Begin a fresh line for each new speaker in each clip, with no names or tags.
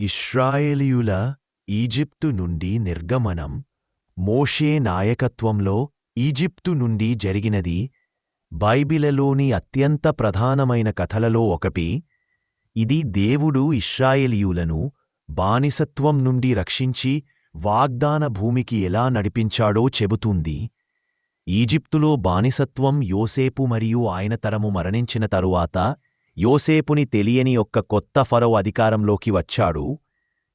ఇశ్రాయేలీయుల ఈజిప్టు నుండి నిర్గమనం మోషే నాయకత్వంలో ఈజిప్టు నుండి జరిగినది బైబిలులోని అత్యంత ప్రధానమైన కథలలో ఒకటి. ఇది దేవుడు ఇశ్రాయేలీయులను బానిసత్వం నుండి రక్షించి వాగ్దాన భూమికి ఎలా నడిపించాడో చెబుతుంది. ఈజిప్టులో బానిసత్వం యోసేపు మరియు ఆయన తరము మరణించిన తరువాత యోసేపుని తెలియని ఒక కొత్త ఫరో అధికారంలోకి వచ్చాడు.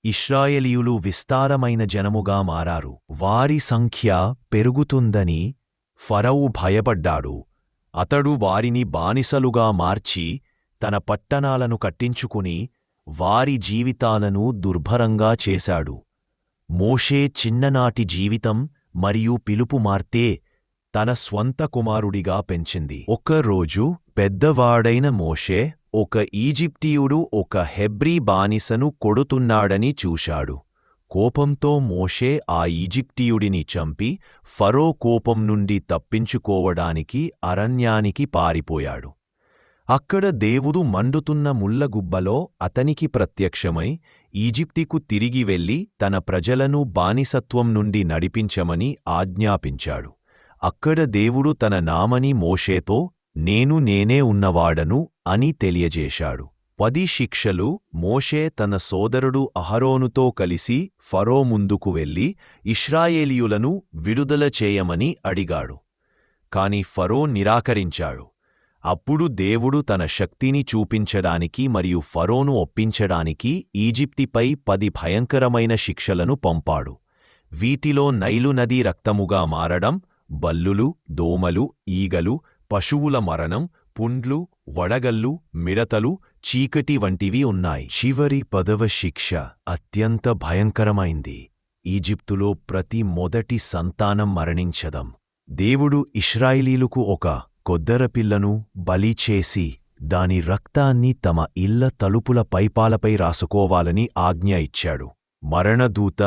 ఇశ్రాయేలీయులు విస్తారమైన జనముగా మారారు. వారి సంఖ్య పెరుగుతుందని ఫరో భయపడ్డాడు. అతడు వారిని బానిసలుగా మార్చి తన పట్టణాలను కట్టించుకుని వారి జీవితాలను దుర్భరంగా చేశాడు. మోషే చిన్ననాటి జీవితం మరియు పిలుపు మార్తే తన స్వంత కుమారుడిగా పెంచింది. ఒకరోజు పెద్దవాడైన మోషే ఒక ఈజిప్టీయుడు ఒక హెబ్రీ బానిసను కొడుతున్నాడని చూశాడు. కోపంతో మోషే ఆ ఈజిప్టీయుడిని చంపి ఫరో కోపం నుండి తప్పించుకోవడానికి అరణ్యానికి పారిపోయాడు. అక్కడ దేవుడు మండుతున్న ముళ్లగుబ్బలో అతనికి ప్రత్యక్షమై ఈజిప్టుకు తిరిగి వెళ్లి తన ప్రజలను బానిసత్వం నుండి నడిపించమని ఆజ్ఞాపించాడు. అక్కడ దేవుడు తన నామని మోషేతో నేనే ఉన్నవాడను అని తెలియజేశాడు. 10 శిక్షలు మోషే తన సోదరుడు అహరోనుతో కలిసి ఫరో ముందుకు వెళ్లి ఇశ్రాయేలీయులను విడుదల చేయమని అడిగాడు. కాని ఫరో నిరాకరించాడు. అప్పుడు దేవుడు తన శక్తిని చూపించడానికి మరియు ఫరోను ఒప్పించడానికి ఈజిప్టుపై 10 భయంకరమైన శిక్షలను పంపాడు. వీటిలో నైలు నది రక్తముగా మారడం, బల్లులు, దోమలు, ఈగలు, పశువుల మరణం, పుండ్లు, వడగళ్ళు, మిడతలు, చీకటి వంటివి ఉన్నాయి. చివరి 10వ శిక్ష అత్యంత భయంకరమైంది. ఈజిప్టులో ప్రతి మొదటి సంతానం మరణించడం. దేవుడు ఇశ్రాయేలీయులకు ఒక కొద్దరపిల్లను బలి చేసి దాని రక్తాన్ని తమ ఇళ్ల తలుపుల పైపాలపై రాసుకోవాలని ఆజ్ఞ ఇచ్చాడు. మరణదూత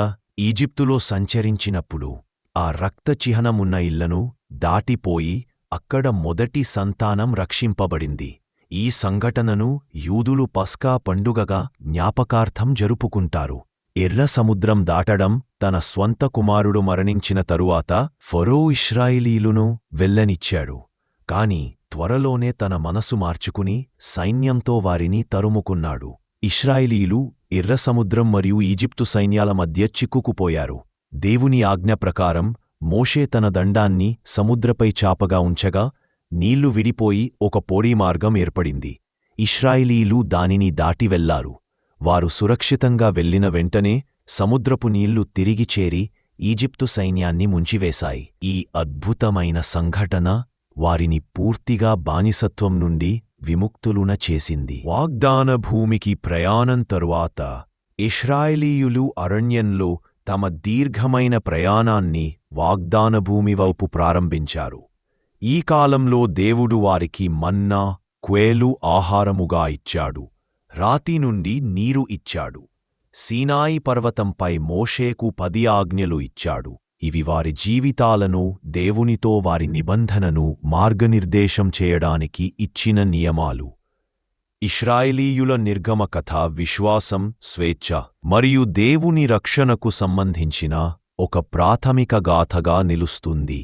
ఈజిప్టులో సంచరించినప్పుడు ఆ రక్త చిహ్నమున్న ఇళ్లను దాటిపోయి అక్కడ మొదటి సంతానం రక్షింపబడింది. ఈ సంఘటనను యూదులు పస్కా పండుగగా జ్ఞాపకార్థం జరుపుకుంటారు. ఎర్ర సముద్రం దాటడం తన స్వంత కుమారుడు మరణించిన తరువాత ఫరో ఇశ్రాయేలీయులను వెళ్ళనిచ్చాడు. కాని త్వరలోనే తన మనసు మార్చుకుని సైన్యంతో వారిని తరుముకున్నాడు. ఇశ్రాయేలీయులు ఎర్ర సముద్రం మరియు ఈజిప్టు సైన్యాల మధ్య చిక్కుకుపోయారు. దేవుని ఆజ్ఞ ప్రకారం మోషే తన దండాన్ని సముద్రపై చాపగా ఉంచగా నీళ్లు విడిపోయి ఒక పొడి మార్గం ఏర్పడింది. ఇశ్రాయేలీయులు దానిని దాటి వెళ్లారు. వారు సురక్షితంగా వెళ్లిన వెంటనే సముద్రపు నీళ్లు తిరిగి చేరి ఈజిప్టు సైన్యాన్ని ముంచివేశాయి. ఈ అద్భుతమైన సంఘటన వారిని పూర్తిగా బానిసత్వం నుండి విముక్తులున చేసింది. వాగ్దాన భూమికి ప్రయాణం తరువాత ఇశ్రాయేలీయులు అరణ్యంలో తమ దీర్ఘమైన ప్రయాణాన్ని వాగ్దాన భూమి వైపు ప్రారంభించారు. ఈ కాలంలో దేవుడు వారికి మన్నా, క్వేలు ఆహారముగా ఇచ్చాడు. రాతి నుండి నీరు ఇచ్చాడు. సీనాయి పర్వతంపై మోషేకు 10 ఆజ్ఞలు ఇచ్చాడు. ఇవి వారి జీవితాలను, దేవునితో వారి నిబంధనను మార్గనిర్దేశం చేయడానికి ఇచ్చిన నియమాలు. ఇశ్రాయేలీయుల నిర్గమ కథ విశ్వాసం, స్వేచ్ఛ మరియు దేవుని రక్షణకు సంబంధించిన ఒక ప్రాథమిక గాథగా నిలుస్తుంది.